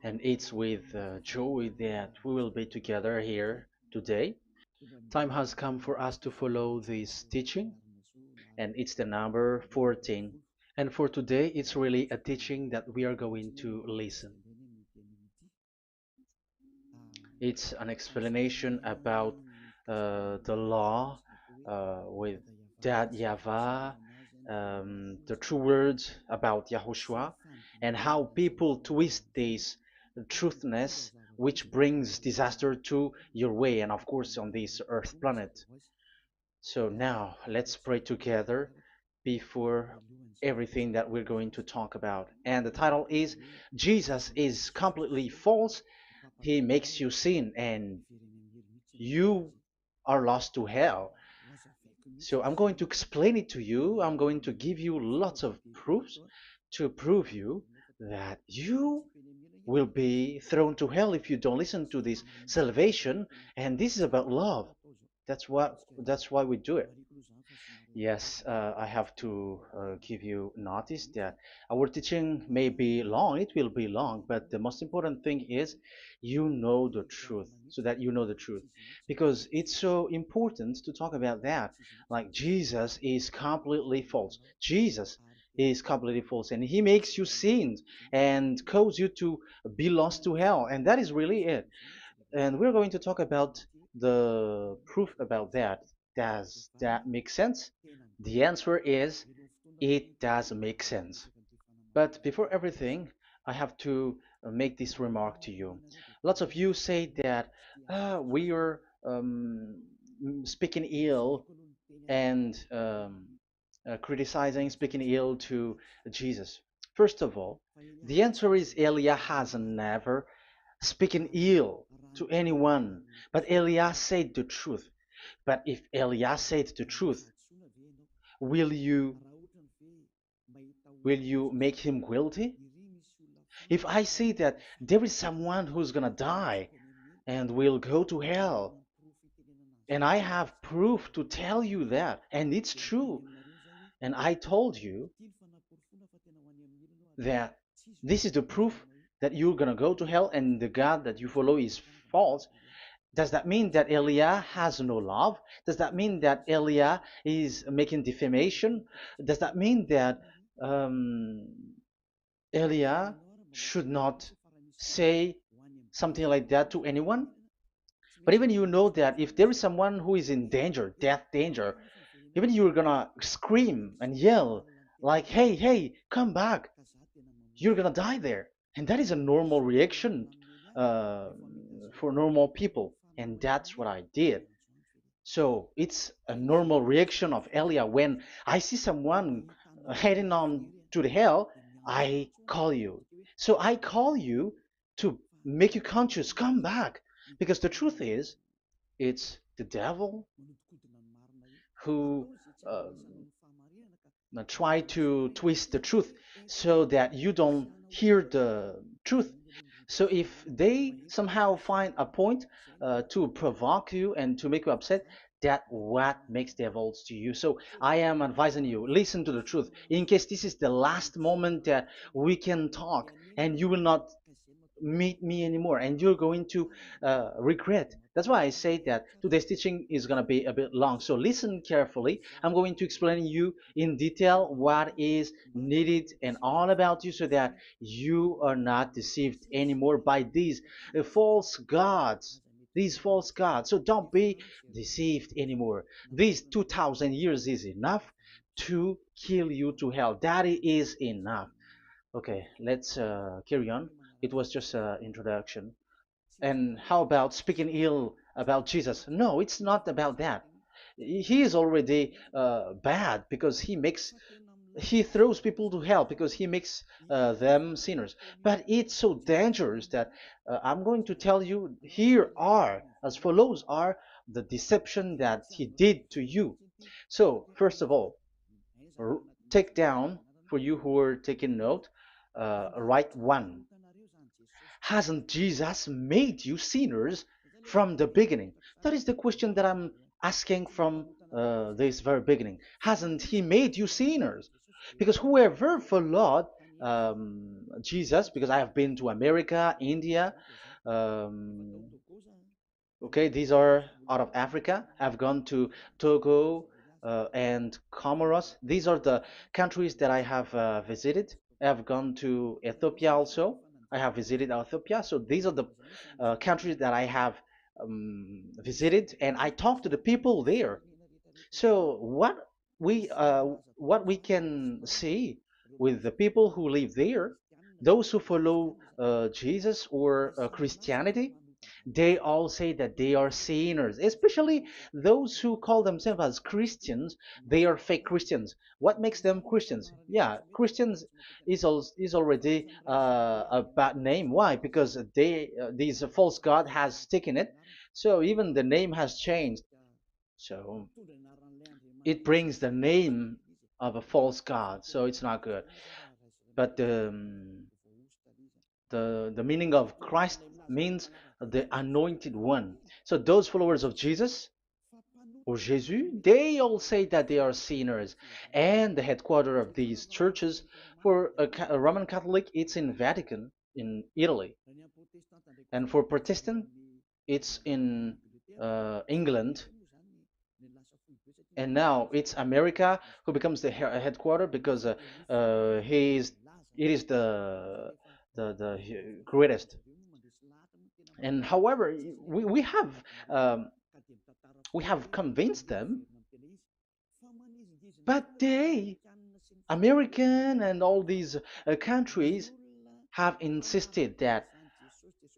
And it's with joy that we will be together here today. Time has come for us to follow this teaching, and it's the number 14. And for today, it's really a teaching that we are going to listen. It's an explanation about the law with that YAHVAH, the true words about YAHOSHUAH, and how people twist this truthness which brings disaster to your way and of course on this earth planet. So now let's pray together before everything that we're going to talk about. And the title is Jesus is completely false. He makes you sin and you are lost to hell. So I'm going to explain it to you. I'm going to give you lots of proofs to prove you that you will be thrown to hell if you don't listen to this salvation. And this is about love. That's why we do it. Yes, I have to give you notice that our teaching may be long, it will be long, but the most important thing is you know the truth, so that you know the truth. Because it's so important to talk about that. Like Jesus is completely false. Jesus is completely false, and he makes you sin and cause you to be lost to hell, and that is really it. And we're going to talk about the proof about that. Does that make sense? The answer is it does make sense. But before everything, I have to make this remark to you. Lots of you say that we are speaking ill and criticizing, speaking ill to Jesus. First of all, the answer is Elia has never speaking ill to anyone, but Elia said the truth. But if Elia said the truth, will you will you make him guilty? If I say that there is someone who's gonna die and will go to hell, and I have proof to tell you that, and it's true, and I told you that this is the proof that you're gonna go to hell and the God that you follow is false, does that mean that Elia has no love? Does that mean that Elia is making defamation? Does that mean that um, Elia should not say something like that to anyone? But even you know that if there is someone who is in danger, death danger, even you're gonna scream and yell like, "Hey, hey, come back! You're gonna die there." And that is a normal reaction uh, for normal people, and that's what I did. So it's a normal reaction of Elia. When I see someone heading on to the hell, I call you. So I call you to make you conscious, come back. Because the truth is, it's the devil who try to twist the truth so that you don't hear the truth. So if they somehow find a point to provoke you and to make you upset, that what makes devils to you. So I am advising you, listen to the truth. In case this is the last moment that we can talk and you will not meet me anymore and you're going to regret. That's why I say that today's teaching is going to be a bit long, so listen carefully. I'm going to explain you in detail what is needed and all about you so that you are not deceived anymore by false gods these false gods. So don't be deceived anymore. These 2000 years is enough to kill you to hell. That is enough. Okay, let's carry on. It was just an introduction. And how about speaking ill about Jesus? No, it's not about that. He is already bad because he throws people to hell because he makes them sinners. But it's so dangerous that I'm going to tell you here are as follows are the deception that he did to you. So first of all, take down for you who are taking note. Write one. Hasn't Jesus made you sinners from the beginning? That is the question that I'm asking from this very beginning. Hasn't he made you sinners? Because whoever followed Jesus, because I have been to America, India. Um, okay, these are out of Africa. I've gone to Togo and Comoros. These are the countries that I have visited. I've gone to Ethiopia also. I have visited Ethiopia. So these are the countries that I have visited, and I talked to the people there. So what we can see with the people who live there, those who follow Jesus or Christianity, they all say that they are sinners, especially those who call themselves as Christians. They are fake Christians. What makes them Christians? Yeah, Christians is already a bad name. Why? Because these false god has taken it. So even the name has changed. So it brings the name of a false god, so it's not good. But the meaning of Christ means the anointed one. So those followers of Jesus or Jesus, they all say that they are sinners, and the headquarters of these churches for a Roman Catholic, it's in Vatican in Italy, and for Protestant, it's in England, and now it's America who becomes the headquarter because he is it is the greatest. And however, we um, we have convinced them, but they American and all these countries have insisted that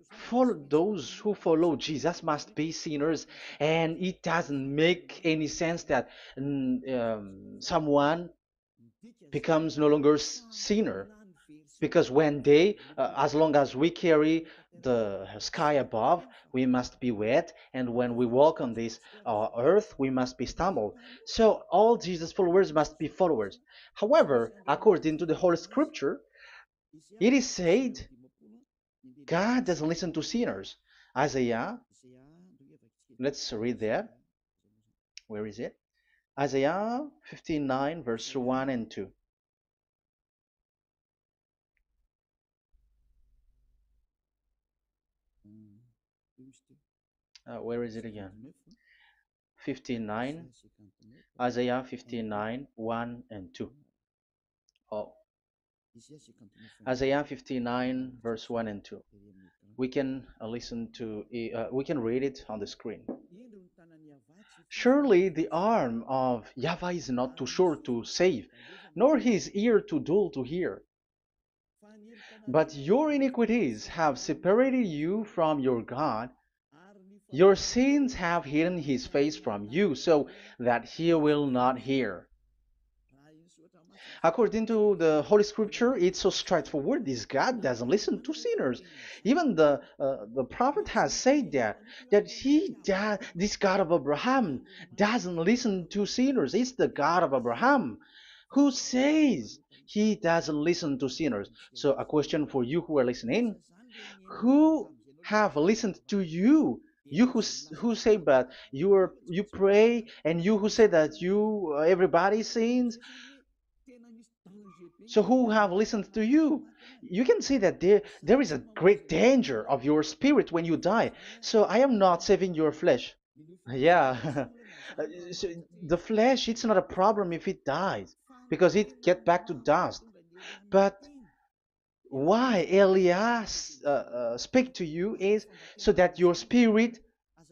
for those who follow Jesus must be sinners, and it doesn't make any sense that someone becomes no longer sinner, because when they as long as we carry the sky above, we must be wet, and when we walk on this earth, we must be stumbled. So all Jesus followers must be followers. However, according to the Holy Scripture, it is said God doesn't listen to sinners. Isaiah, let's read that. Where is it? Isaiah 59 verse 1 and 2. Where is it again? 59, Isaiah 59, 1 and 2. Oh, Isaiah 59, verse 1 and 2. We can we can read it on the screen. Surely the arm of Yahweh is not too short to save, nor his ear too dull to hear. But your iniquities have separated you from your God. Your sins have hidden his face from you, so that he will not hear. According to the Holy Scripture, it's so straightforward. This God doesn't listen to sinners. Even the prophet has said that this God of Abraham doesn't listen to sinners. It's the God of Abraham who says he doesn't listen to sinners. So a question for you who are listening: who have listened to you? You who say but you pray, and you who say that you everybody sins, so who have listened to you? You can see that there is a great danger of your spirit when you die. So I am not saving your flesh. Yeah. So the flesh, it's not a problem if it dies, because it get back to dust. But why Elias speak to you is so that your spirit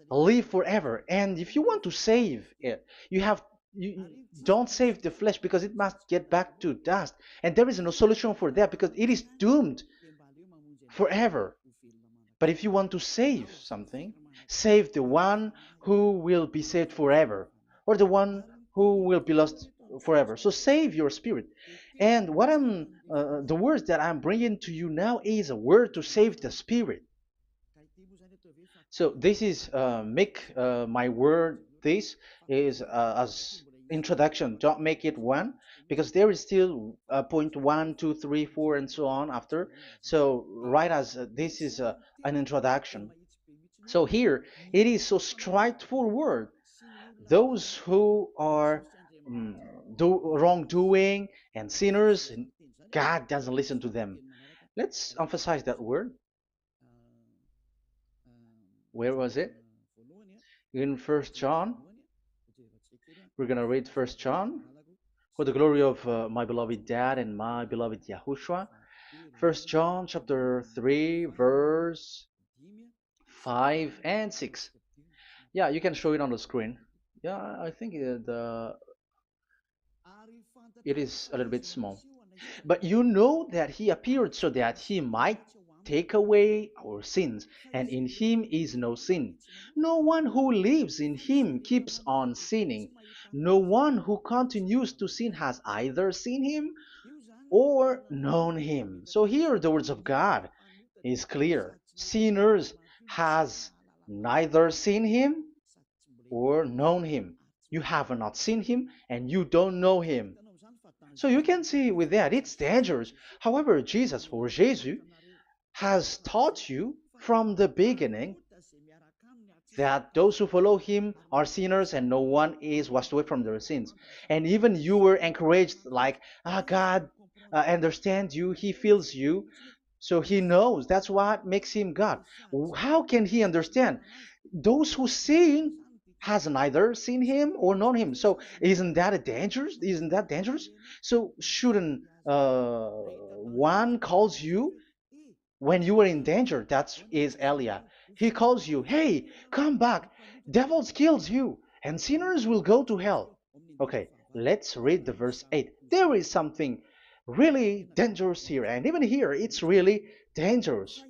live forever. And if you want to save it, you don't save the flesh, because it must get back to dust, and there is no solution for that because it is doomed forever. But if you want to save something, save the one who will be saved forever, or the one who will be lost forever. So save your spirit. And the words that I'm bringing to you now is a word to save the spirit. So this is make my word. This is as introduction. Don't make it one, because there is still point one, two, three, four, and so on after. So write as this is an introduction. So here it is so straightforward. Those who are um, wrongdoing and sinners, God doesn't listen to them. Let's emphasize that word. Where was it? In First John. We're gonna read First John. For the glory of my beloved Dad and my beloved Yahushua. First John chapter 3, verse 5 and 6. Yeah, you can show it on the screen. Yeah, I think it is a little bit small. But you know that he appeared so that he might take away our sins, and in him is no sin. No one who lives in him keeps on sinning. No one who continues to sin has either seen him or known him. So here the words of God is clear. Sinners has neither seen him or known him. You have not seen him and you don't know him. So you can see with that it's dangerous. However, Jesus or Jesus has taught you from the beginning that those who follow him are sinners and no one is washed away from their sins. And even you were encouraged like, God understands you, he feels you, so he knows. That's what makes him God. How can he understand? Those who sin has neither seen him or known him. So isn't that a dangerous? Isn't that dangerous? So shouldn't one calls you when you were in danger? That is Elia. He calls you, hey, come back. Devils kills you, and sinners will go to hell. Okay, let's read the verse 8. There is something really dangerous here, and even here, it's really dangerous.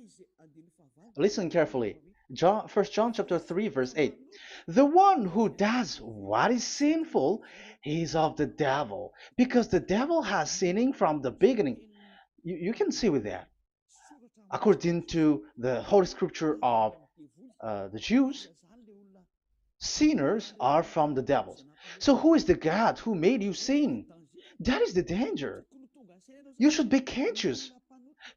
Listen carefully. John, 1 John chapter 3, verse 8. The one who does what is sinful is of the devil, because the devil has sinning from the beginning. You can see with that. According to the Holy Scripture of the Jews, sinners are from the devils. So who is the God who made you sin? That is the danger. You should be conscious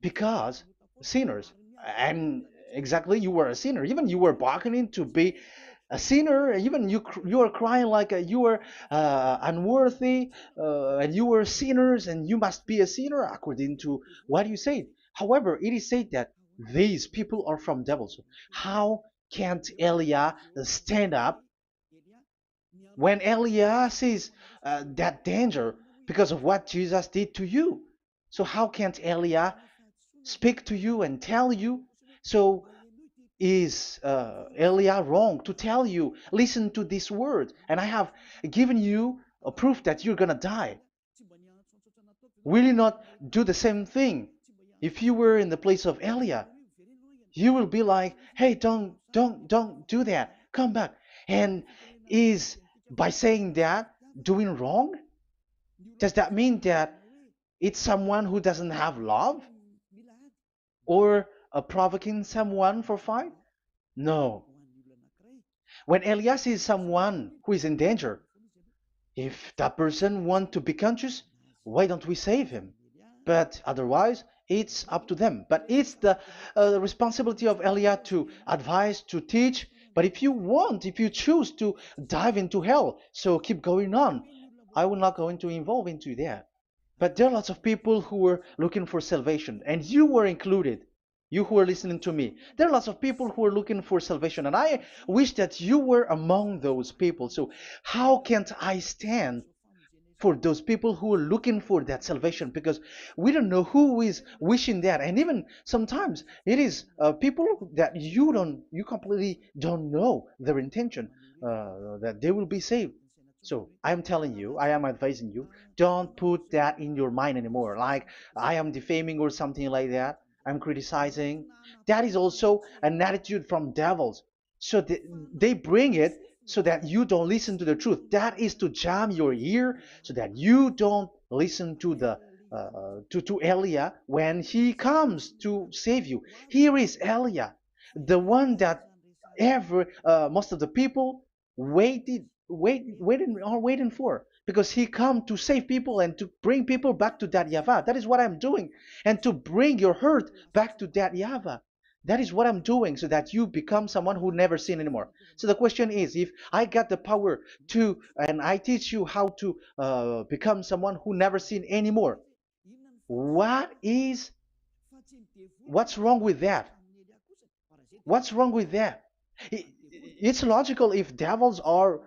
because sinners, and exactly you were a sinner. Even you were bargaining to be a sinner. Even you are crying like you were unworthy, and you were sinners, and you must be a sinner according to what you said. However, it is said that these people are from devils. How can't Elia stand up when Elia sees that danger because of what Jesus did to you? So how can't Elia speak to you and tell you? So is Elia wrong to tell you, listen to this word, and I have given you a proof that you're gonna die? Will you not do the same thing? If you were in the place of Elia, you will be like, hey, don't do that, come back. And is by saying that doing wrong? Does that mean that it's someone who doesn't have love, or provoking someone for fight? No. When Elias sees someone who is in danger, if that person wants to be conscious, why don't we save him? But otherwise, it's up to them. But it's the responsibility of Elia to advise, to teach. But if you want, if you choose to dive into hell, so keep going on. I will not go into involve into that. But there are lots of people who were looking for salvation, and you were included. You who are listening to me, there are lots of people who are looking for salvation, and I wish that you were among those people. So, how can't I stand for those people who are looking for that salvation? Because we don't know who is wishing that, and even sometimes it is people that you completely don't know their intention that they will be saved. So I'm telling you, I am advising you, don't put that in your mind anymore, like I am defaming or something like that. I'm criticizing. That is also an attitude from devils. So they bring it so that you don't listen to the truth. That is to jam your ear so that you don't listen to the to Elia when he comes to save you. Here is Elia, the one that ever most of the people waiting for, because he come to save people and to bring people back to that Yahvah. That is what I'm doing, and to bring your hurt back to that Yahvah. That is what I'm doing, so that you become someone who never sin anymore. So the question is, if I got the power to, and I teach you how to become someone who never sin anymore, What is what's wrong with that? What's wrong with that? It's logical if devils are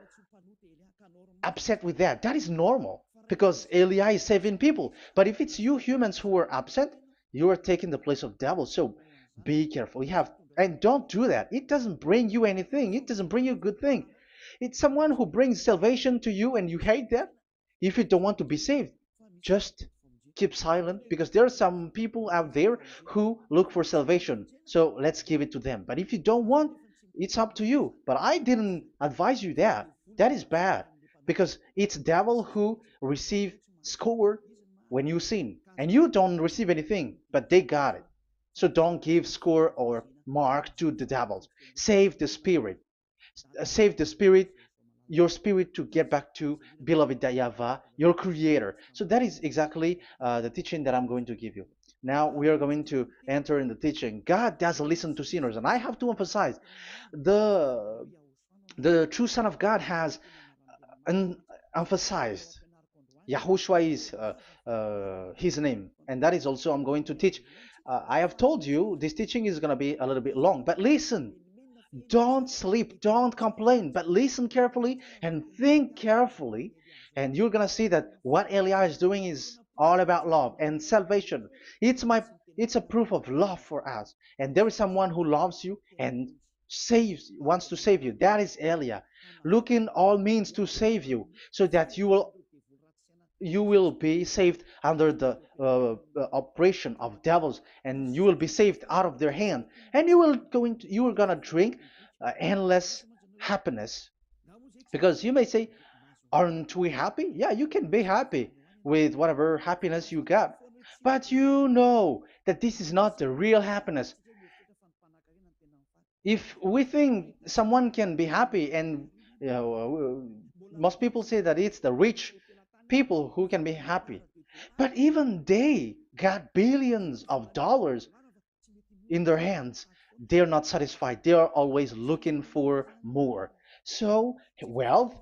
upset with that. That is normal because Eli is saving people. But if it's you humans who are upset, you are taking the place of devils. So be careful. You have and don't do that. It doesn't bring you anything. It doesn't bring you a good thing. It's someone who brings salvation to you and you hate that. If you don't want to be saved, just keep silent because there are some people out there who look for salvation. So let's give it to them. But if you don't want, it's up to you. But I didn't advise you that. That is bad because it's devil who receive score when you sin and you don't receive anything, but they got it. So don't give score or mark to the devils. Save the spirit. Save the spirit, your spirit to get back to beloved Yahweh, your creator. So that is exactly the teaching that I'm going to give you. Now we are going to enter in the teaching. God doesn't listen to sinners, and I have to emphasize the the true Son of God has emphasized. Yahushua is his name, and that is also I'm going to teach. I have told you this teaching is going to be a little bit long, but listen. Don't sleep, don't complain, but listen carefully and think carefully, and you're gonna see that what Elia is doing is all about love and salvation. It's my it's a proof of love for us, and there is someone who loves you and wants to save you. That is Elia, looking all means to save you, so that you will be saved under the oppression of devils, and you will be saved out of their hand, and you are gonna drink endless happiness. Because you may say, aren't we happy? Yeah, you can be happy with whatever happiness you got, but you know that this is not the real happiness. If we think someone can be happy, and most people say that it's the rich people who can be happy, but even they got billions of dollars in their hands, they're not satisfied. They are always looking for more. So wealth,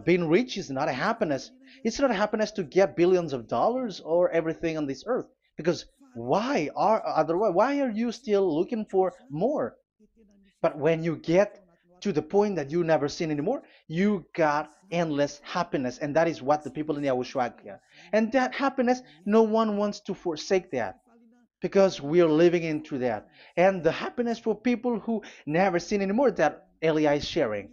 being rich is not a happiness. It's not a happiness to get billions of dollars or everything on this earth. Because why are you still looking for more? But when you get to the point that you never sin anymore, you got endless happiness, and that is what the people in Yahushua get. And that happiness, no one wants to forsake that because we are living into that. And the happiness for people who never sin anymore that Elia is sharing.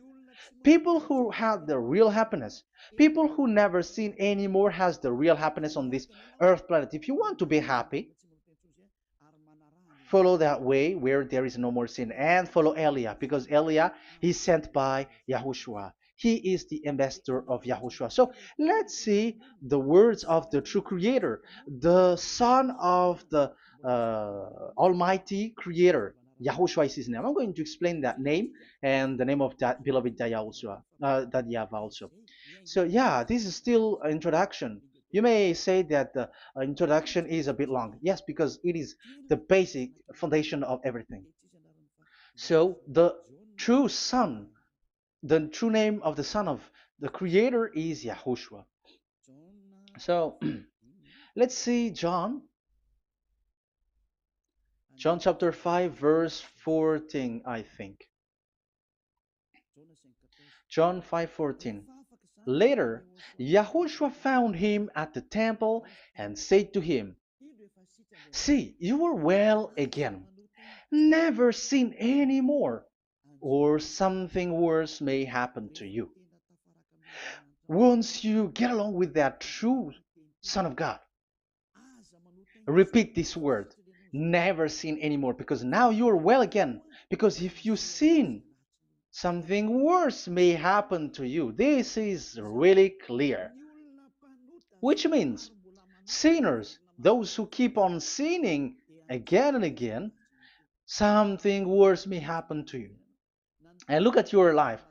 People who have the real happiness, people who never sin anymore has the real happiness on this earth planet. If you want to be happy, follow that way where there is no more sin and follow Elia because Elia is sent by Yahushua. He is the ambassador of Yahushua. So let's see the words of the true creator, the son of the almighty creator. Yahushua is his name. I'm going to explain that name and the name of that beloved Yahushua, that Yahweh also. So yeah, this is still an introduction. You may say that the introduction is a bit long. Yes, because it is the basic foundation of everything. So the true Son, the true name of the Son of the Creator is Yahushua. So let's see John chapter 5 verse 14, I think. John 5:14. Later, Yahushua found him at the temple and said to him, "See, you are well again. Never sin any more, or something worse may happen to you." Once you get along with that true Son of God, repeat this word. Never sin anymore, because now you are well again. Because if you sin, something worse may happen to you. This is really clear. Which means sinners, those who keep on sinning again and again, something worse may happen to you. And look at your life.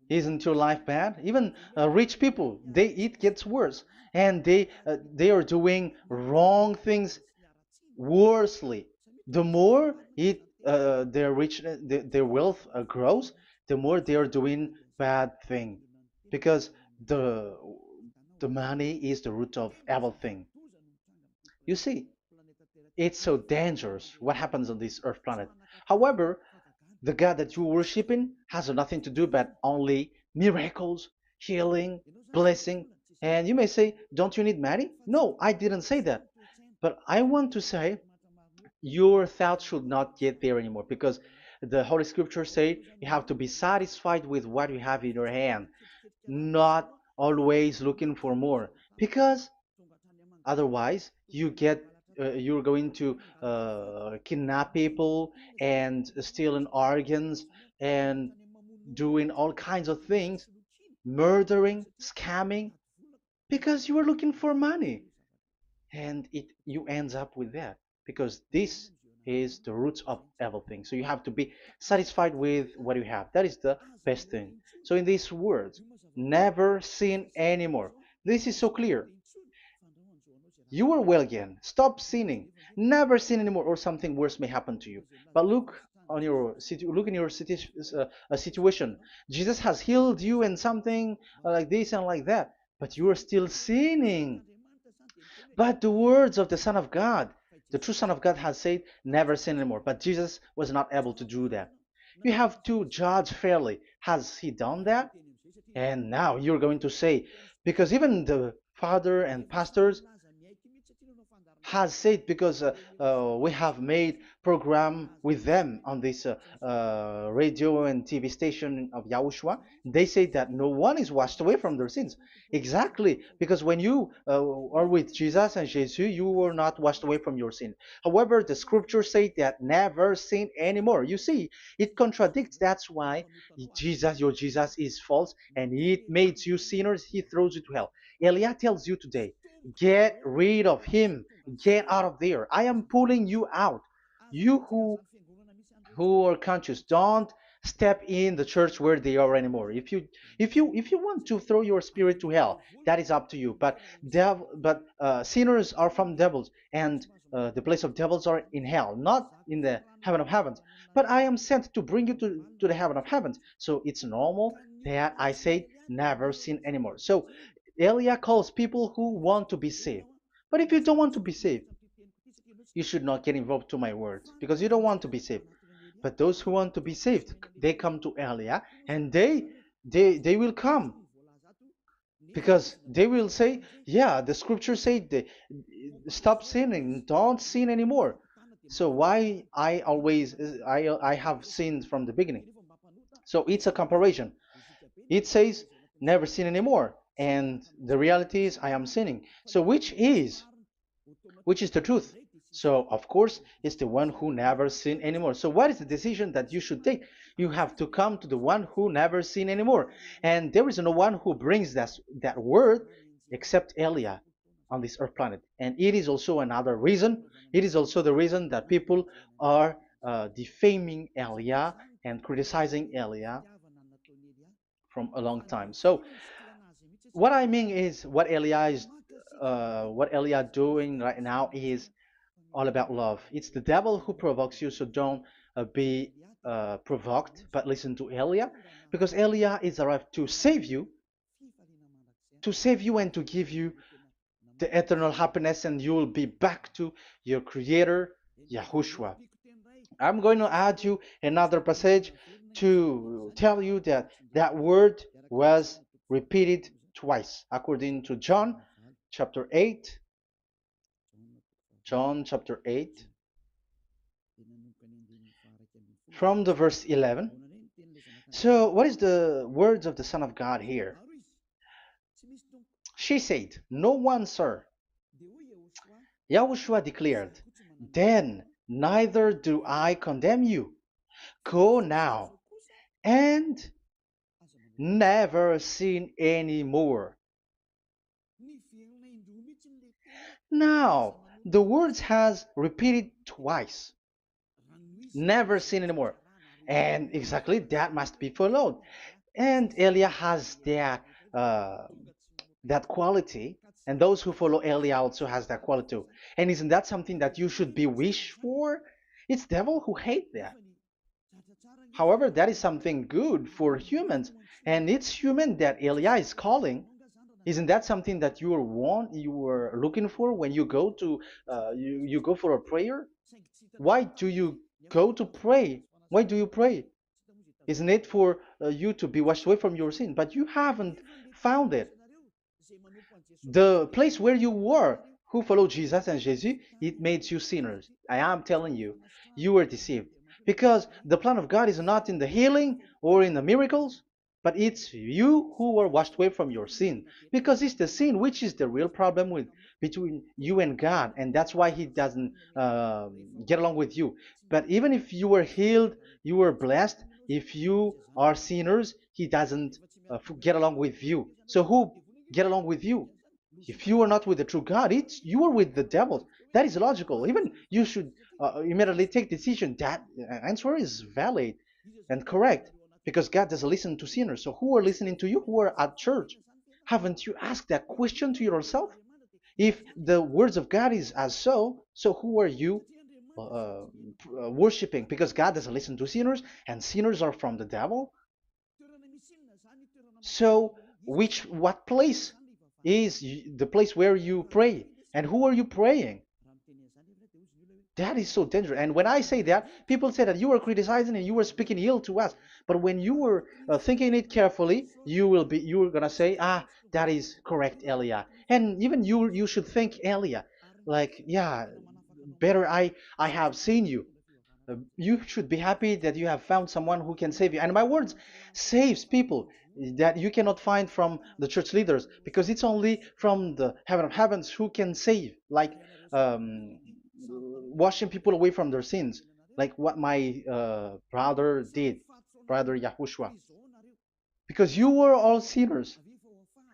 Isn't your life bad? Even rich people, it gets worse, and they are doing wrong things worsely. The more their rich their wealth grows, the more they are doing bad thing, because the the money is the root of everything. You see, it's so dangerous what happens on this earth planet. However, the God that you're worshiping has nothing to do but only miracles, healing, blessing. And you may say, don't you need money? No, I didn't say that. But I want to say your thoughts should not get there anymore because the Holy Scriptures say you have to be satisfied with what you have in your hand, not always looking for more. Because otherwise, you're going to kidnap people and stealing organs and doing all kinds of things, murdering, scamming, because you are looking for money, and it you ends up with that because this is the roots of everything. So you have to be satisfied with what you have. That is the best thing. So in these words, never sin anymore. This is so clear. You are well again. Stop sinning. Never sin anymore, or something worse may happen to you. But look in your situation. Jesus has healed you and something like this and like that, but you are still sinning. But the words of the Son of God, the true Son of God, has said, "Never sin anymore." But Jesus was not able to do that. You have to judge fairly. Has he done that? And now you're going to say, because even the father and pastors has said, because we have made program with them on this radio and TV station of Yahushua, they say that no one is washed away from their sins. Exactly, because when you are with Jesus and Jesus, you were not washed away from your sin. However, the scriptures say that never sin anymore. You see, it contradicts. That's why your Jesus is false, and it makes you sinners. He throws you to hell. Elia tells you today, get rid of him. Get out of there. I am pulling you out. You who are conscious, don't step in the church where they are anymore. If you want to throw your spirit to hell, that is up to you. But sinners are from devils, and the place of devils are in hell, not in the heaven of heavens. But I am sent to bring you to the heaven of heavens. So it's normal that I say never sin anymore. So Elia calls people who want to be saved. But if you don't want to be saved, you should not get involved to my words because you don't want to be saved. But those who want to be saved, they come to Elia, and they will come because they will say, yeah, the scriptures say stop sinning, don't sin anymore. So why I have sinned from the beginning? So it's a comparison. It says never sin anymore, and the reality is I am sinning. So which is the truth? So, of course, it's the one who never sinned anymore. So, what is the decision that you should take? You have to come to the one who never sinned anymore. And there is no one who brings that word except Elia on this earth planet. And it is also another reason. It is also the reason that people are defaming Elia and criticizing Elia from a long time. So, what I mean is what Elia doing right now is all about love. It's the devil who provokes you, so don't be provoked, but listen to Elia, because Elia is arrived to save you and to give you the eternal happiness, and you will be back to your Creator, Yahushua. I'm going to add you another passage to tell you that that word was repeated twice, according to chapter 8, John chapter 8, from the verse 11. So, what is the words of the Son of God here? She said, "No one, sir." Yahushua declared, "Then neither do I condemn you. Go now and never sin any more." Now, the words has repeated twice. Never sin anymore. And exactly that must be followed. And Elia has uh, that quality, and those who follow Elia also has that quality too. And isn't that something that you should be wish for? It's devil who hate that. However, that is something good for humans, and it's human that Elia is calling. Isn't that something that you were looking for when you go to you go for a prayer? Why do you go to pray? Why do you pray? Isn't it for you to be washed away from your sin? But you haven't found it. The place where you were, who followed Jesus and Jesus, it made you sinners. I am telling you, you were deceived. Because the plan of God is not in the healing or in the miracles, but it's you who were washed away from your sin. Because it's the sin which is the real problem with between you and God, and that's why He doesn't get along with you. But even if you were healed, you were blessed. If you are sinners, He doesn't get along with you. So who get along with you? If you are not with the true God, it's you are with the devil. That is logical. Even you should immediately take decision. That answer is valid and correct because God doesn't listen to sinners. So who are listening to you? Who are at church? Haven't you asked that question to yourself? If the words of God is as so who are you worshiping? Because God doesn't listen to sinners, and sinners are from the devil. So, what place is the place where you pray? And who are you praying? That is so dangerous. And when I say that, people say that you are criticizing and you are speaking ill to us. But when you were thinking it carefully, you are gonna say, ah, that is correct, Elia. And even you should think Elia, like, yeah, better I have seen you. You should be happy that you have found someone who can save you. And my words saves people that you cannot find from the church leaders because it's only from the heaven of heavens who can save, like um, washing people away from their sins, like what my brother did, brother Yahushua. Because you were all sinners.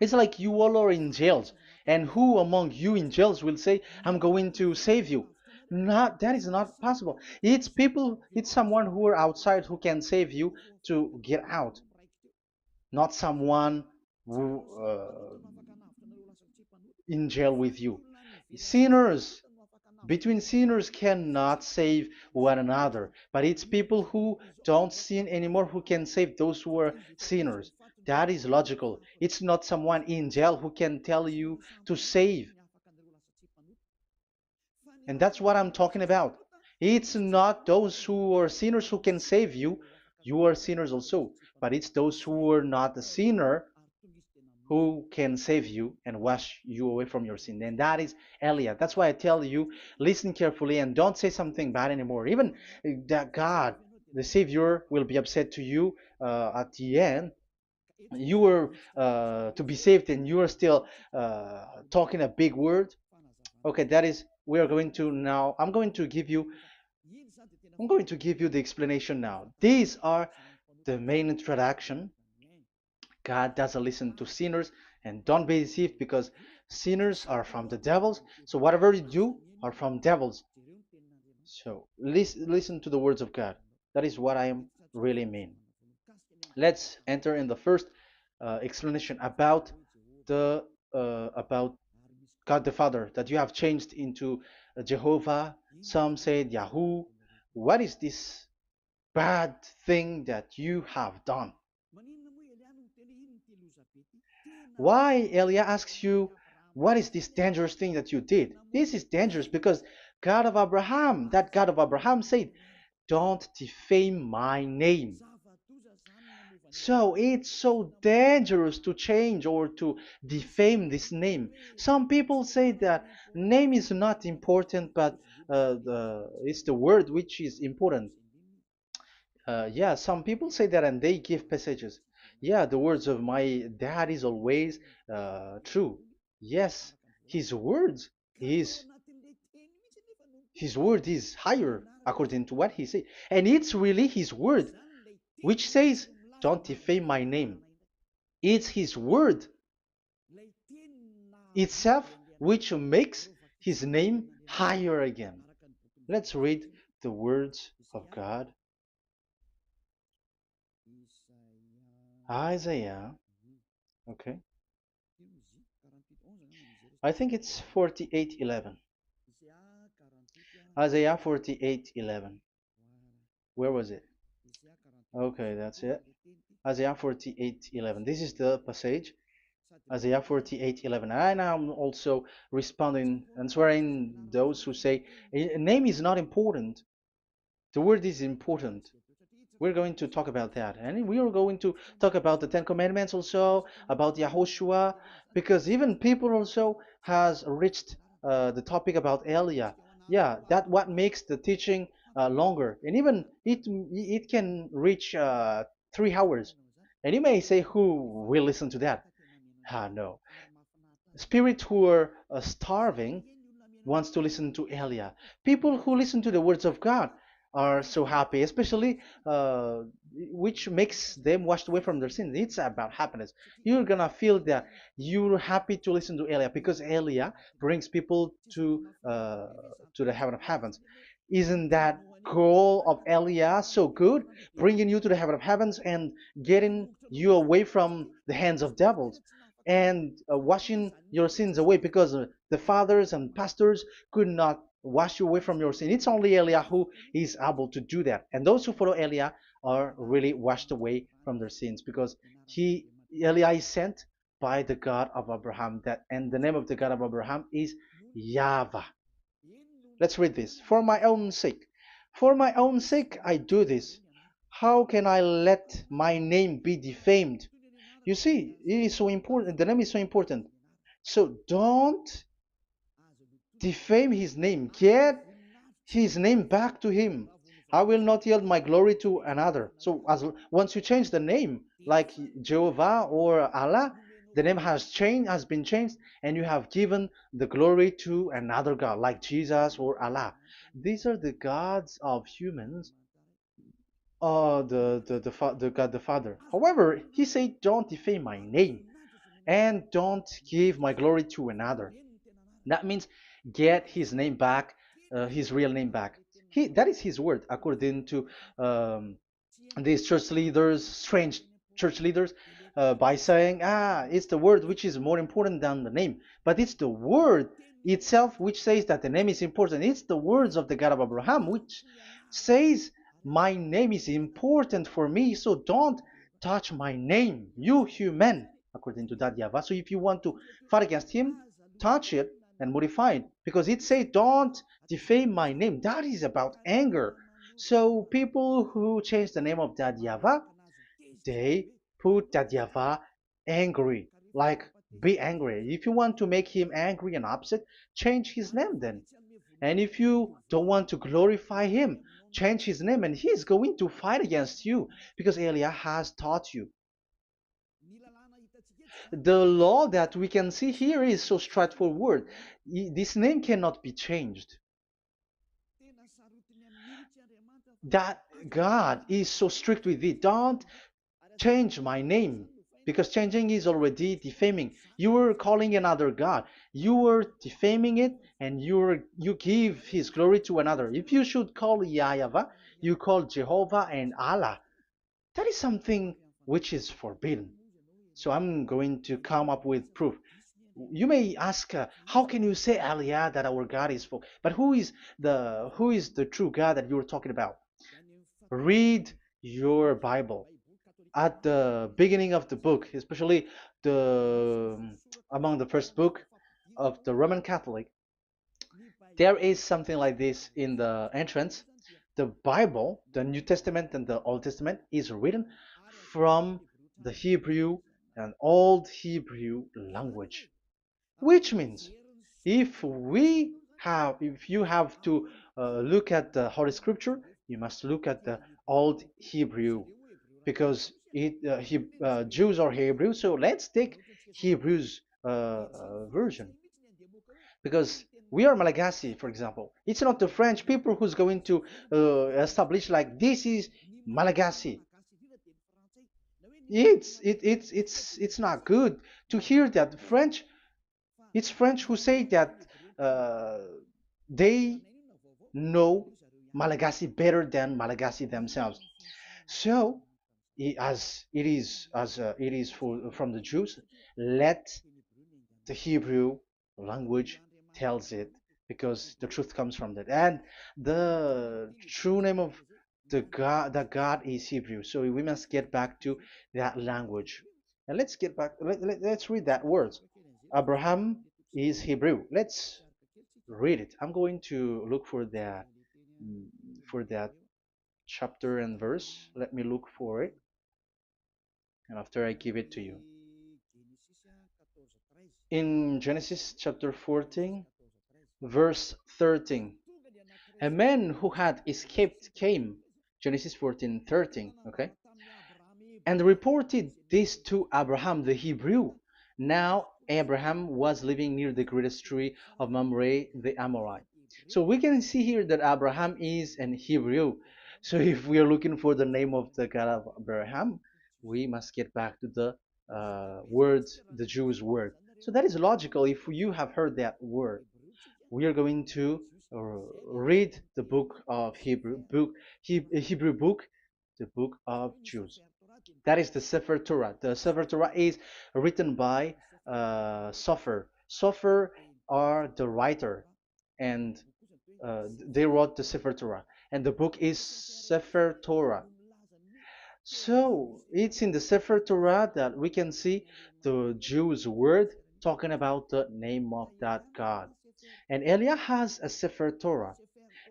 It's like you all are in jails. And who among you in jails will say, I'm going to save you? Not, that is not possible. It's people, it's someone who are outside who can save you to get out, not someone who in jail with you. Sinners, between sinners cannot save one another, but it's people who don't sin anymore who can save those who are sinners. That is logical. It's not someone in jail who can tell you to save. And that's what I'm talking about. It's not those who are sinners who can save you. You are sinners also. But it's those who are not a sinner who can save you and wash you away from your sin. And that is Elia. That's why I tell you, listen carefully and don't say something bad anymore. Even that God, the Savior, will be upset to you at the end. You were to be saved and you are still talking a big word. Okay, that is, we are going to now, I'm going to give you the explanation now. These are the main introduction. God doesn't listen to sinners, and don't be deceived because sinners are from the devils. So whatever you do are from devils. So listen to the words of God. That is what I am really mean. Let's enter in the first explanation about God the Father that you have changed into Jehovah. Some said Yahoo. What is this bad thing that you have done? Why Elia asks you, what is this dangerous thing that you did? This is dangerous because God of Abraham, that God of Abraham said, don't defame my name. So it's so dangerous to change or to defame this name. Some people say that name is not important, but it's the word which is important. Yeah, some people say that and they give passages. Yeah, the words of my dad is always true. Yes, his words, his his word is higher according to what he said. And it's really his word which says, don't defame my name. It's his word itself which makes his name higher again. Let's read the words of God. Isaiah, okay. I think it's 48:11. Isaiah 48:11. Where was it? Okay, that's it. Isaiah 48:11. This is the passage. Isaiah 48:11. And I'm also responding, answering those who say a name is not important. The word is important. We're going to talk about that. And we are going to talk about the Ten Commandments also, about Yahushua, because even people also has reached the topic about Elia. Yeah, that what makes the teaching longer. And even it can reach 3 hours. And you may say, who will listen to that? Ah, no. Spirits who are starving wants to listen to Elia. People who listen to the words of God are so happy, especially which makes them washed away from their sins. It's about happiness. You're gonna feel that you're happy to listen to Elia because Elia brings people to the heaven of heavens. Isn't that goal of Elia so good? Bringing you to the heaven of heavens and getting you away from the hands of devils and washing your sins away because the fathers and pastors could not wash you away from your sin. It's only Elia who is able to do that. And those who follow Elia are really washed away from their sins because he Elia is sent by the God of Abraham. That and the name of the God of Abraham is YAHVAH. Let's read this. For my own sake. For my own sake I do this. How can I let my name be defamed? You see, it is so important. The name is so important. So don't defame his name. Get his name back to him. I will not yield my glory to another. So as once you change the name, like Jehovah or Allah, the name has been changed, and you have given the glory to another God, like Jesus or Allah. These are the gods of humans, the God the Father. However, he said, "Don't defame my name, and don't give my glory to another." That means get his name back, his real name back. That is his word, according to um, these church leaders, strange church leaders, by saying, it's the word which is more important than the name. But it's the word itself which says that the name is important. It's the words of the God of Abraham which says, my name is important for me, so don't touch my name, you human, according to that Yahweh. So if you want to fight against him, touch it and modify it, because it says, don't defame my name. That is about anger. So people who change the name of Dadyava, they put Dadyava angry, like be angry. If you want to make him angry and upset, change his name then. And if you don't want to glorify him, change his name and he's going to fight against you because Elia has taught you. The law that we can see here is so straightforward. This name cannot be changed. That God is so strict with it. Don't change my name because changing is already defaming. You are calling another God. You are defaming it and you give his glory to another. If you should call Yahweh, you call Jehovah and Allah. That is something which is forbidden. So I'm going to come up with proof. You may ask, how can you say Aliyah that our God is for? But who is the true God that you're talking about? Read your Bible at the beginning of the book, especially the among the first book of the Roman Catholic. There is something like this in the entrance. The Bible, the New Testament and the Old Testament, is written from the Hebrew and Old Hebrew language, which means if you have to look at the Holy Scripture, you must look at the Old Hebrew because Jews are Hebrew. So let's take Hebrew's version because we are Malagasy, for example. It's not the French people who's going to establish like this is Malagasy. It's not good to hear that French. It's French who say that uh, they know Malagasy better than Malagasy themselves. So, as it is from the Jews, let the Hebrew language tells it because the truth comes from that. And the true name of the God is Hebrew. So we must get back to that language. And let's get back. Let's read that word. Abraham is Hebrew. Let's read it. I'm going to look mm, for that chapter and verse. Let me look for it, and after I give it to you. In Genesis chapter 14, verse 13, a man who had escaped came, Genesis 14:13, okay, and reported this to Abraham the Hebrew. Now Abraham was living near the greatest tree of Mamre the Amorite. So we can see here that Abraham is an Hebrew. So if we are looking for the name of the God of Abraham, we must get back to the word, the Jews' word. So that is logical. If you have heard that word, we are going to read the book of Hebrew book, the book of Jews. That is the Sefer Torah. The Sefer Torah is written by Sofer. Sofer are the writer, and they wrote the Sefer Torah, and the book is Sefer Torah. So it's in the Sefer Torah that we can see the Jews' word talking about the name of that God. And Elia has a Sefer Torah,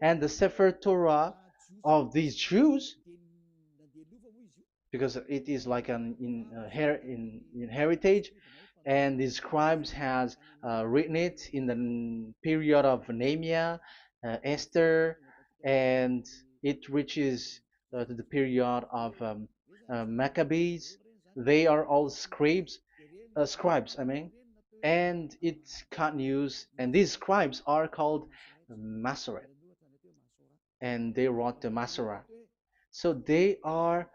and the Sefer Torah of these Jews, because it is like an in heritage, and the scribes has written it in the period of Nehemiah, Esther, and it reaches to the period of Maccabees. They are all scribes, I mean, and it continues, and these scribes are called Masoret, and they wrote the Masorah. So they are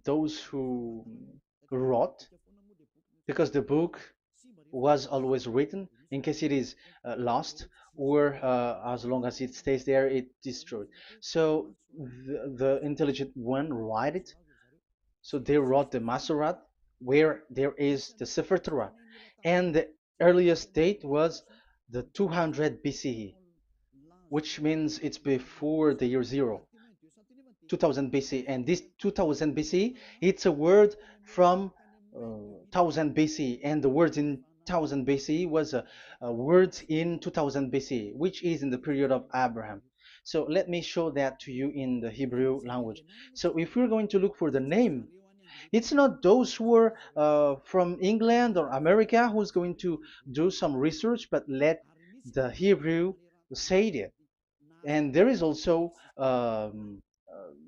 those who wrote, because the book was always written in case it is lost, or as long as it stays there, it destroyed. So the intelligent one write it. So they wrote the Masorat, where there is the Sefer Torah, and the earliest date was the 200 BCE, which means it's before the year zero. 2000 BC, and this 2000 BC, it's a word from 1000 BC, and the word in 1000 BC was a word in 2000 BC, which is in the period of Abraham. So let me show that to you in the Hebrew language. So if we're going to look for the name, it's not those who are from England or America who's going to do some research, but let the Hebrew say it. And there is also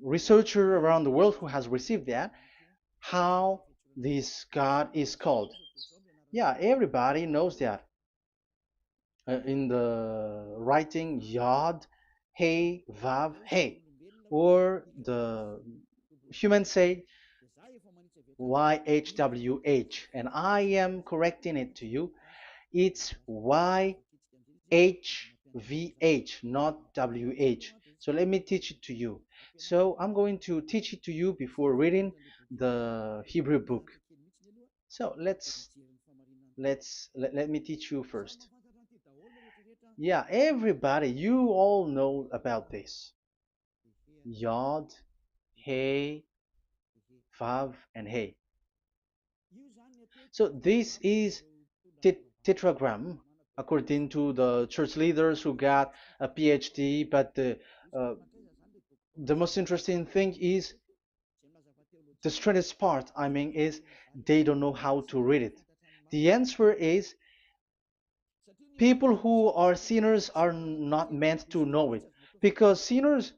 researcher around the world who has received that, how this God is called. Yeah, everybody knows that. In the writing Yod, Hey, Vav, Hey, or the human say YHWH, and I am correcting it to you. It's YHVH, not WH. So let me teach it to you. So I'm going to teach it to you before reading the Hebrew book. So let me teach you first. Yeah, everybody, you all know about this. Yod, Hey, Vav, and Hey. So this is tetragram, according to the church leaders who got a PhD. But the most interesting thing is, the strangest part, I mean, is they don't know how to read it. The answer is, people who are sinners are not meant to know it, because sinners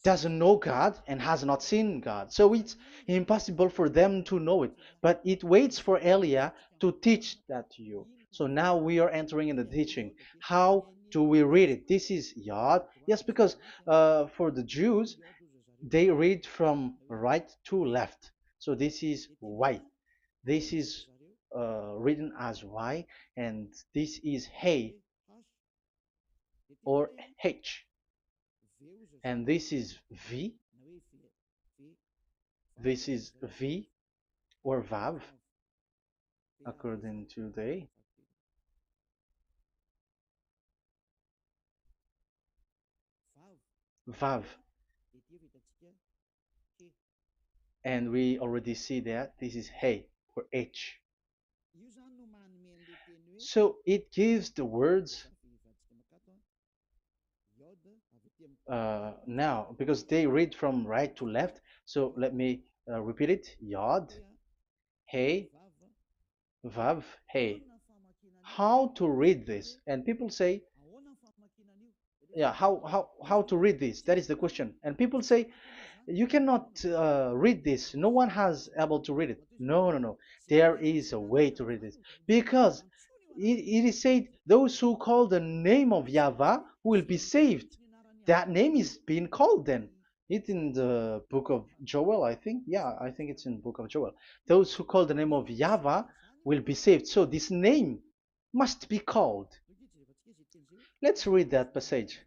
doesn't know God and has not seen God. So it's impossible for them to know it. But it waits for Elia to teach that to you. So now we are entering in the teaching. How do we read it? This is Yod. Yes, because for the Jews, they read from right to left. So this is Y. This is written as Y, and this is Hey or H. And this is V. This is V or Vav, according to the Vav. And we already see that this is Hey. or H. So it gives the words now because they read from right to left. So let me repeat it. Yod, Hey, Vav, Hey. How to read this? And people say, yeah, how to read this? That is the question. And people say, you cannot read this. No one has able to read it. No, no, no. There is a way to read this because it is said those who call the name of Yahweh will be saved. That name is being called then. It's in the book of Joel, I think. Yeah, I think it's in the book of Joel. Those who call the name of Yahweh will be saved. So this name must be called. Let's read that passage.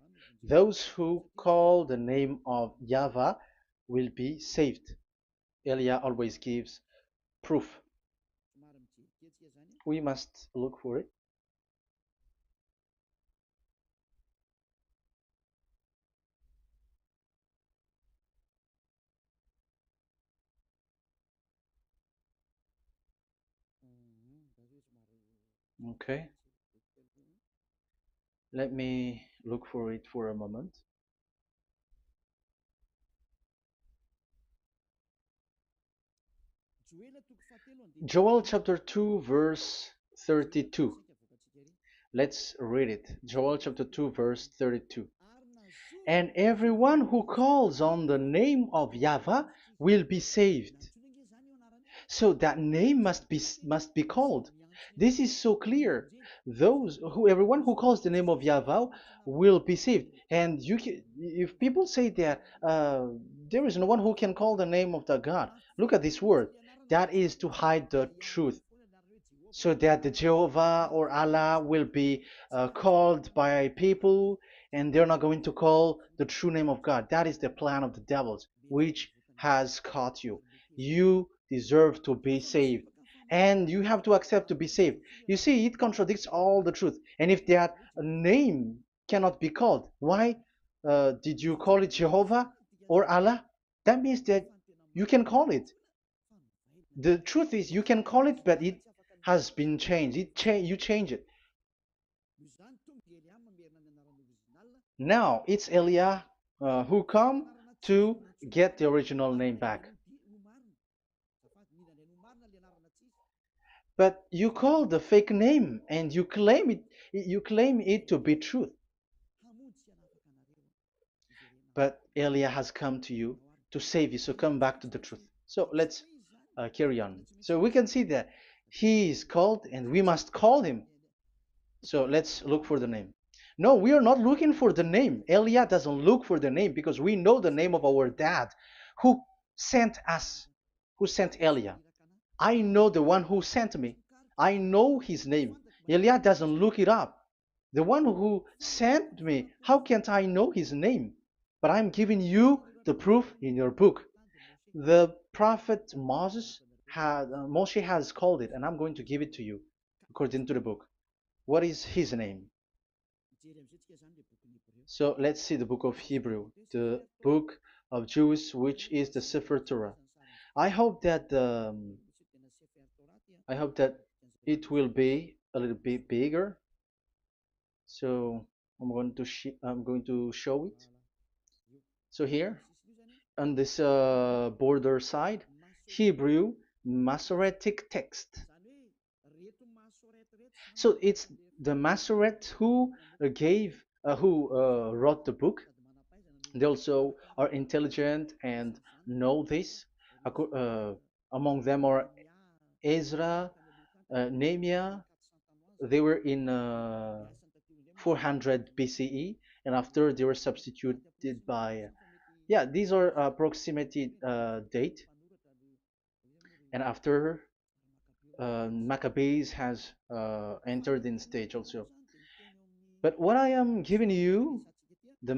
Those who call the name of Yahweh will be saved. Elia always gives proof. We must look for it. Okay. Let me look for it for a moment. Joel chapter 2, verse 32. Let's read it. Joel chapter 2, verse 32. And everyone who calls on the name of Yahweh will be saved. So that name must be called. This is so clear. Everyone who calls the name of Yahweh will be saved. And if people say that there is no one who can call the name of the God, look at this word. That is to hide the truth so that the Jehovah or Allah will be called by people and they're not going to call the true name of God. That is the plan of the devils, which has caught you. You deserve to be saved. And you have to accept to be saved. You see, it contradicts all the truth. And if that name cannot be called, why did you call it Jehovah or Allah? That means that you can call it. The truth is you can call it, but it has been changed. You change it. Now it's Elia who come to get the original name back. But you call the fake name and you claim it to be truth. But Elia has come to you to save you. So come back to the truth. So let's carry on. So we can see that he is called and we must call him. So let's look for the name. No, we are not looking for the name. Elia doesn't look for the name because we know the name of our dad who sent us, who sent Elia. I know the one who sent me. I know his name. Elia doesn't look it up. The one who sent me, how can't I know his name? But I'm giving you the proof in your book. The prophet Moshe has called it, and I'm going to give it to you according to the book. What is his name? So let's see the book of Hebrew, the book of Jews, which is the Sefer Torah. I hope that I hope that it will be a little bit bigger. So I'm going to show it. So here on this border side, Hebrew Masoretic text. So it's the Masoret who wrote the book. They also are intelligent and know this. Among them are Ezra, Nehemiah. They were in 400 BCE, and after they were substituted by, yeah, these are approximated date. And after Maccabees has entered in stage also. But what I am giving you, the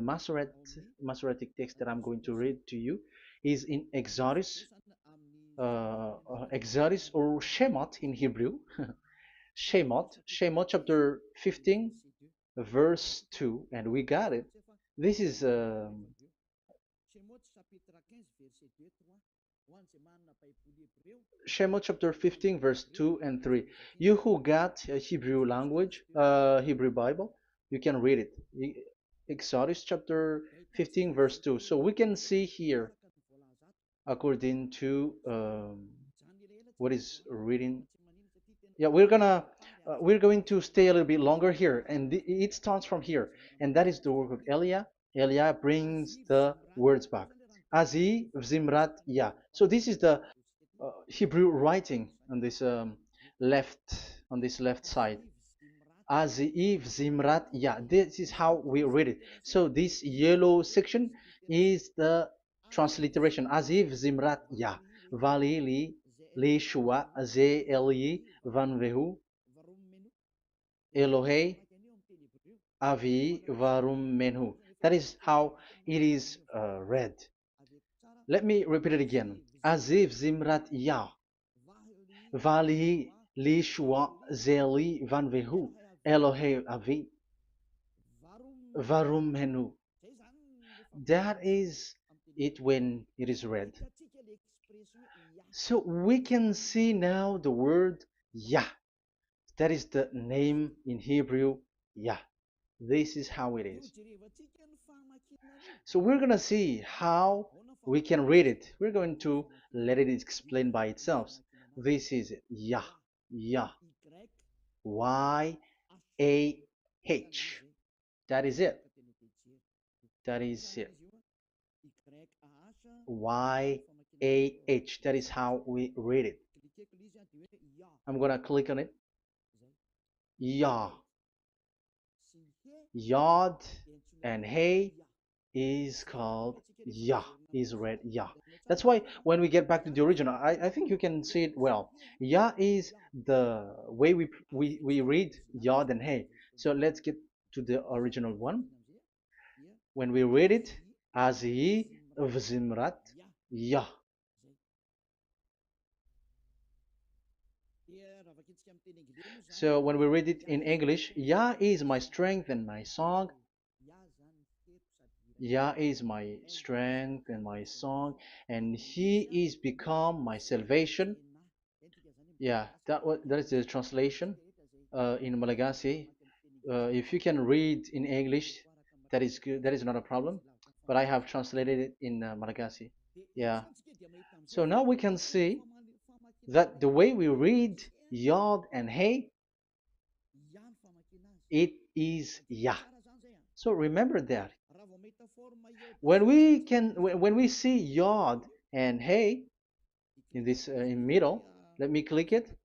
Masoretic text that I'm going to read to you, is in Exodus or Shemot in Hebrew, Shemot chapter 15, verse 2, and we got it. This is Shemot chapter 15, verse 2 and 3. You who got a Hebrew language, Hebrew Bible, you can read it. Exodus chapter 15, verse 2. So we can see here, according to what is reading. Yeah, we're going to stay a little bit longer here, and it starts from here, and that is the work of Eliah. Eliah brings the words back. Azi Zimrat Ya. So this is the Hebrew writing on this left left side. Aziv Zimrat Ya. This is how we read it. So this yellow section is the transliteration. Aziv Zimrat Ya. Vali li Shua Ze Eli Van Vehu Elohei Avi Varum Menhu. That is how it is read. Let me repeat it again. Aziv Zimrat Ya. Vali li Shua Ze Eli Van Vehu Elohei Avi Varum Menhu. That is it when it is read. So we can see now the word Yah. That is the name in Hebrew, Yah. This is how it is. So we're going to see how we can read it. We're going to let it explain by itself. This is it. Yah. Yah. Y A H. That is it. That is it. Y A H. That is how we read it. I'm going to click on it. Yah. Yod and Hey is called Yah, is read Yah. That's why when we get back to the original, I think you can see it well. Yah is the way we read Yod and Hey. So let's get to the original one. When we read it, Azi Vzimrat Yah. So when we read it in English, Yah is my strength and my song. Yah is my strength and my song, and He is become my salvation. Yeah, that is the translation in Malagasy. If you can read in English, that is good. That is not a problem. But I have translated it in Malagasy. Yeah. So now we can see that the way we read Yod and Hey, it is Yah. So remember that when we see Yod and Hey in this in middle, let me click it.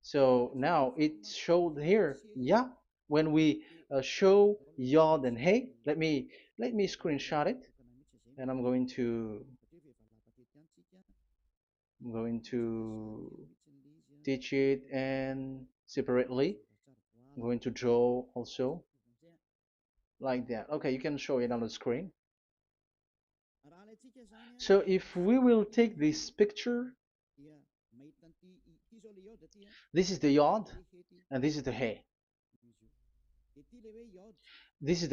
So now it showed here, yeah. When we show Yod and Hey, let me screenshot it, and I'm going to teach it and separately. I'm going to draw also like that. Okay, you can show it on the screen. So if we will take this picture, this is the Yod and this is the Hey. This is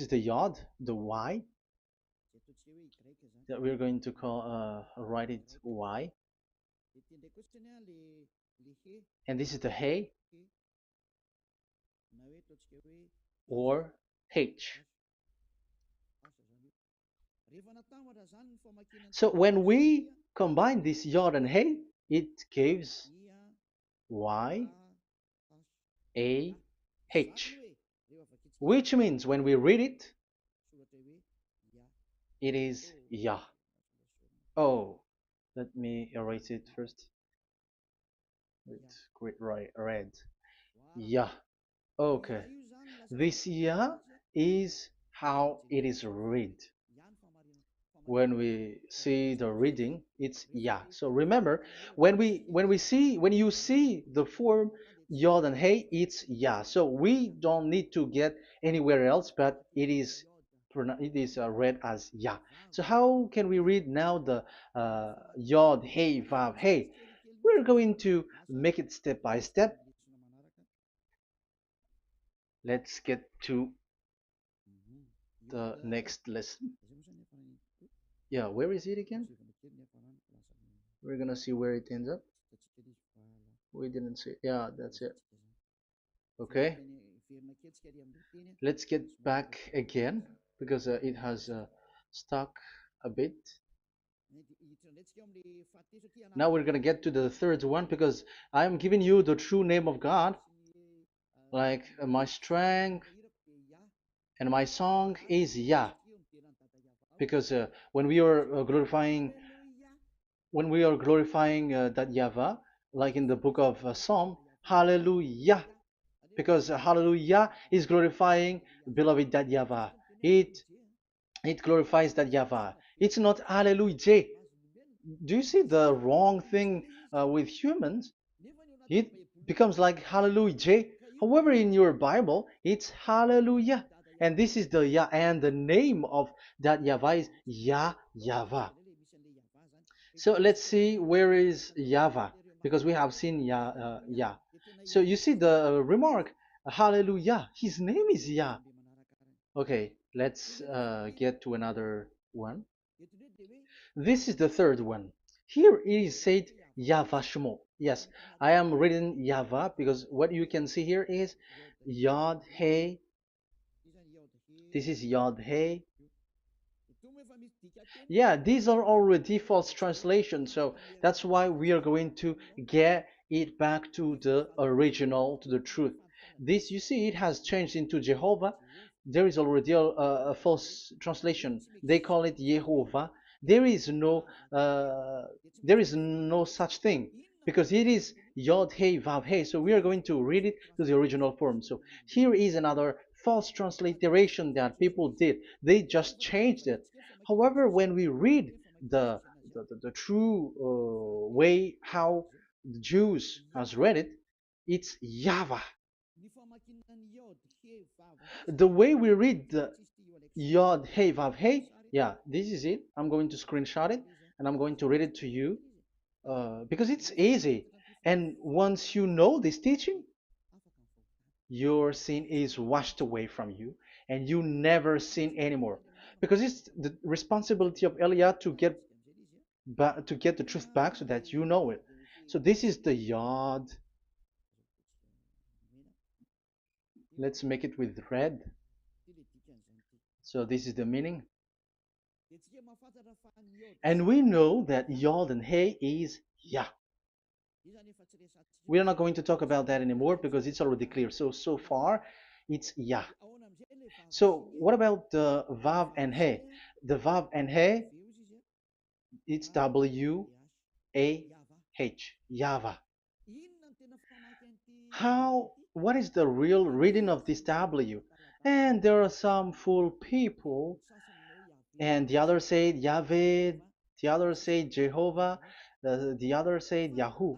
the Yod, the Y that we're going to call write it Y, and this is the Hey or H. So when we combine this Yod and Hey, it gives Y A H, which means when we read it, it is Yah. Oh, let me erase it first with great red. Yah. Okay. This Yah is how it is read. When we see the reading, it's Yah. So remember, when you see the form Yod and Hey, it's Yah. So we don't need to get anywhere else, but it is read as Yah. So how can we read now the Yod, Hey, Vav, Hey? We're going to make it step by step. Let's get to the next lesson. Yeah, where is it again? We're gonna see where it ends up. We didn't see. Yeah, that's it. Okay. Let's get back again because it has stuck a bit. Now we're gonna get to the third one because I'm giving you the true name of God, like my strength and my song is Yah, because when we are glorifying that Yahweh, like in the book of Psalm, Hallelujah, because Hallelujah is glorifying beloved that Yahweh. It it glorifies that Yahweh. It's not Hallelujah. Do you see the wrong thing with humans? It becomes like Hallelujah. However, in your Bible, it's Hallelujah. And this is the Yah, and the name of that Yahweh is Yahweh. So let's see where is Yahweh, because we have seen Yah. So you see the remark, Hallelujah. His name is Yah. Okay, let's get to another one. This is the third one. Here it is said YAHVAH. Yes, I am reading Yahvah because what you can see here is Yod Hey. This is Yod Hey. Yeah, these are already false translations, so that's why we are going to get it back to the original, to the truth. This, you see, it has changed into Jehovah. There is already a false translation. They call it Yehovah. There is no, uh, there is no such thing because it is Yod Hey Vav Hey. So we are going to read it to the original form. So here is another false transliteration that people did. They just changed it. However, when we read the true way how the Jews has read it, it's Yahweh. The way we read the Yod Hey Vav Hey, yeah, this is it. I'm going to screenshot it and I'm going to read it to you because it's easy. And once you know this teaching, your sin is washed away from you and you never sin anymore. Because it's the responsibility of Eliah to get to get the truth back so that you know it. So this is the Yod. Let's make it with red. So this is the meaning. And we know that Yod and Hey is Yah. We are not going to talk about that anymore because it's already clear. So far, it's Yah. So what about the Vav and He? The Vav and He, it's W A H, Yahvah. What is the real reading of this W? And there are some fool people, and the other said Yahweh, the other said Jehovah, the other said Yahoo.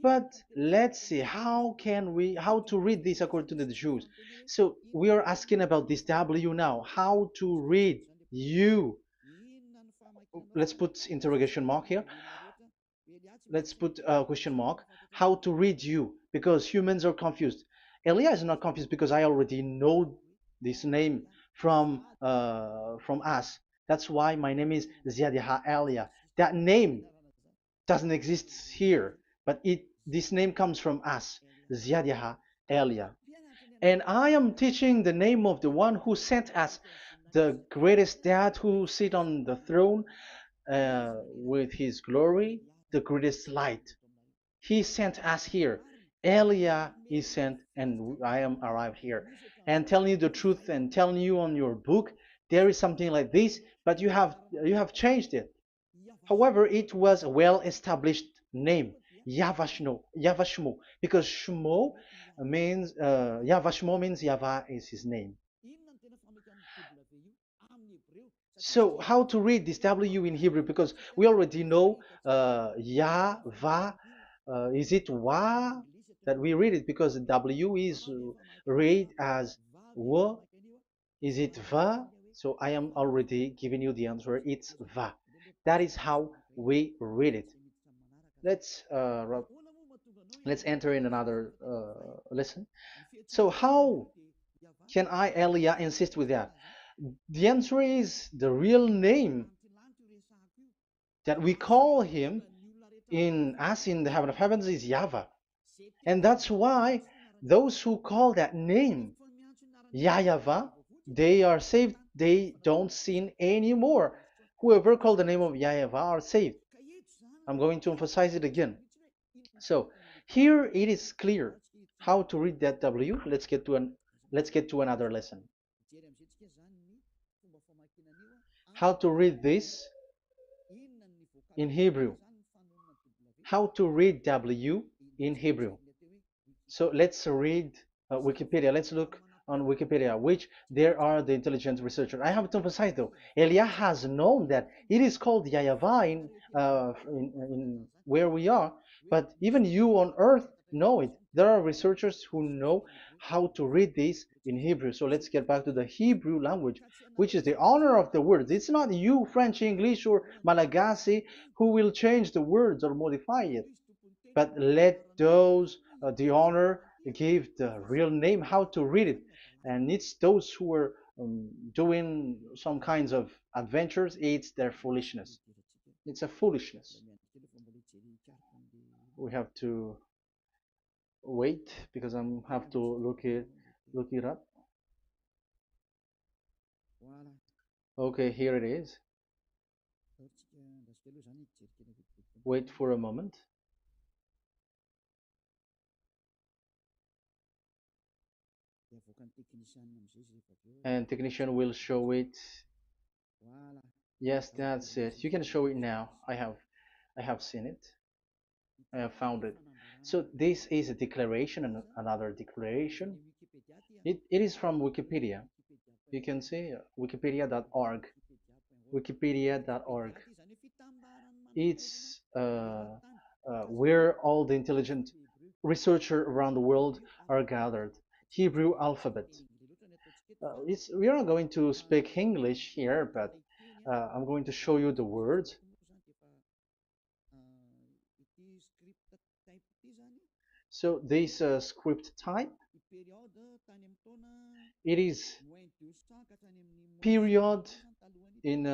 But let's see how to read this according to the Jews. So we are asking about this W now. How to read you? Let's put interrogation mark here. Let's put a question mark. How to read you? Because humans are confused. Elia is not confused because I already know this name from us. That's why my name is Ziadiha Elia. That name doesn't exist here, but this name comes from us, Ziadiha Elia. And I am teaching the name of the one who sent us, the greatest dad who sit on the throne with his glory, the greatest light. He sent us here. Elia is sent, and I am arrived here. And telling you the truth and telling you on your book, there is something like this, but you have changed it. However, it was a well-established name, Yahvah, because Shmo means Yahvah means Yahvah is his name. So how to read this W in Hebrew? Because we already know Yahvah. Is it Wa that we read it? Because the W is read as W. Is it Va? So I am already giving you the answer. It's Va. That is how we read it. Let's uh, let's enter in another lesson. So how can I, Elia, insist with that? The answer is the real name that we call him in as in the heaven of heavens is YAHVAH. And that's why those who call that name YAHVAH, they are saved. They don't sin anymore. Whoever called the name of YAHVAH are saved. I'm going to emphasize it again. So here it is clear how to read that W. Let's get to another lesson. How to read this in Hebrew. How to read W in Hebrew. So let's read Wikipedia. Let's look on Wikipedia, which there are the intelligent researchers. I have to emphasize though, Elia has known that it is called YAHVAH in where we are, but even you on earth know it. There are researchers who know how to read this in Hebrew. So let's get back to the Hebrew language, which is the honor of the words. It's not you, French, English, or Malagasy, who will change the words or modify it, but let those the honor give the real name how to read it, and it's those who are doing some kinds of adventures. It's their foolishness. It's a foolishness. We have to wait because I have to look it up. Okay, here it is. Wait for a moment. And technician will show it. Yes, that's it. You can show it now. I have seen it. I have found it. So this is a declaration and another declaration. It is from Wikipedia. You can see wikipedia.org. Wikipedia.org. It's where all the intelligent researchers around the world are gathered. Hebrew alphabet. We are not going to speak English here, but I'm going to show you the words. So this script type, it is period in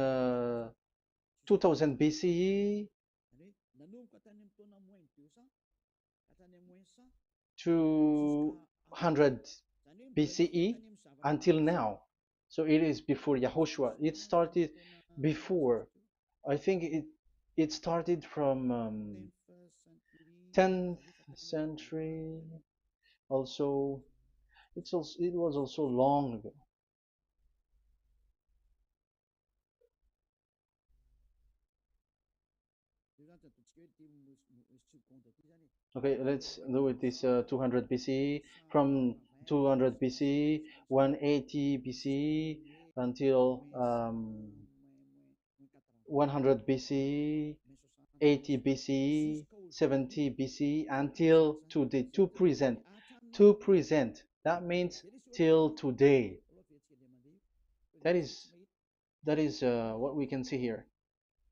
2000 BCE, 200 BCE until now. So it is before Yahushua. It started before. I think it started from 10th century. Also, it was also long ago. Okay, let's do it this 200 BCE, from 200 BCE, 180 BCE until 100 BCE, 80 BCE, 70 BCE until today, to present. To present. That means till today. That is what we can see here.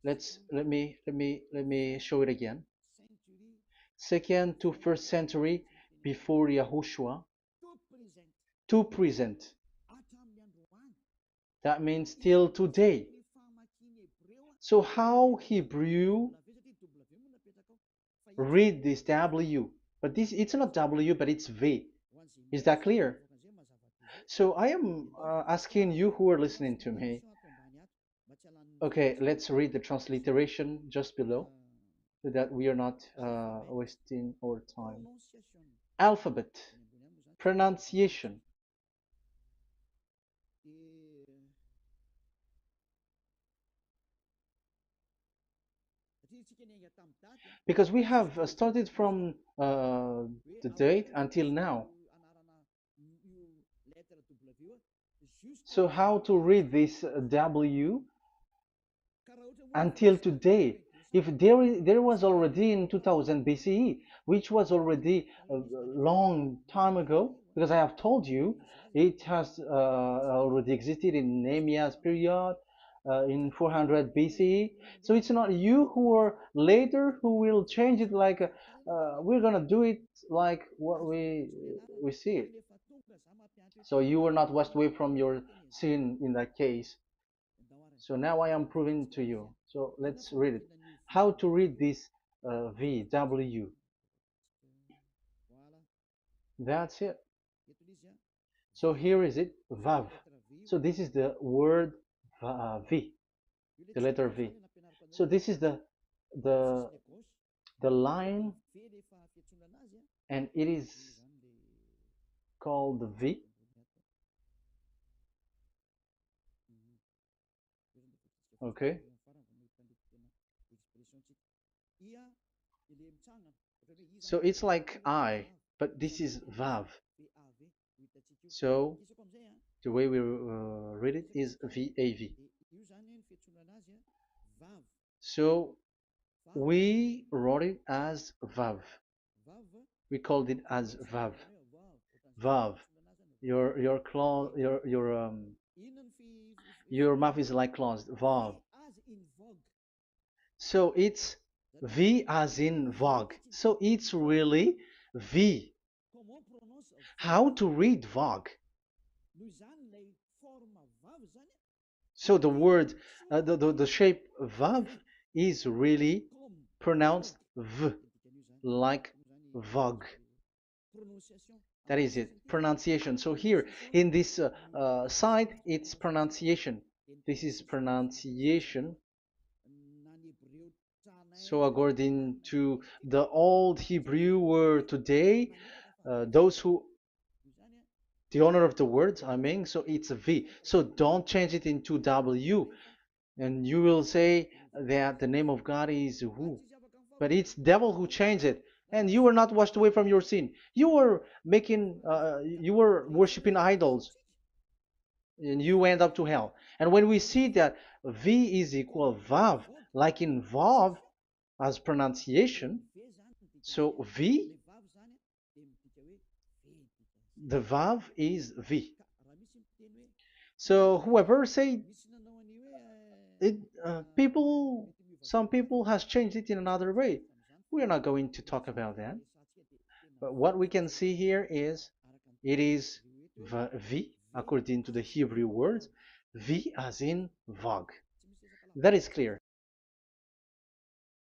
Let me show it again. Second to first century before Yahushua, to present. That means till today. So how Hebrew read this W? But this it's not W, but it's V. Is that clear? So I am asking you who are listening to me. Okay, let's read the transliteration just below, so that we are not wasting our time. Alphabet, pronunciation. Because we have started from the date until now. So how to read this W until today? If there was already in 2000 BCE, which was already a long time ago, because I have told you it has already existed in Nehemiah's period, in 400 BCE. So it's not you who are later who will change it, like we're gonna do it like what we see it. So you were not washed away from your sin in that case. So now I am proving to you. So let's read it. How to read this V, W. That's it. So here is it, Vav. So this is the word V, the letter V. So this is the the line, and it is called the V. Okay. So it's like I, but this is Vav. So the way we read it is VAV. So we wrote it as Vav. We called it as Vav. Vav. Your claw, your mouth is like closed. Vav. So it's V as in Vogue. So it's really V. How to read Vogue? So the word, the shape Vav is really pronounced V, like Vogue. That is it, pronunciation. So here in this side, it's pronunciation. This is pronunciation. So according to the old Hebrew word today, those who, the owner of the words, I mean, so it's a V. So don't change it into W, and you will say that the name of God is who? But it's devil who changed it. And you were not washed away from your sin. You were you were worshiping idols, and you went up to hell. And when we see that V is equal Vav, like in Vav as pronunciation, so V, the Vav is V. So whoever say it, some people has changed it in another way. We are not going to talk about that. But what we can see here is it is V according to the Hebrew words, V as in Vog. That is clear.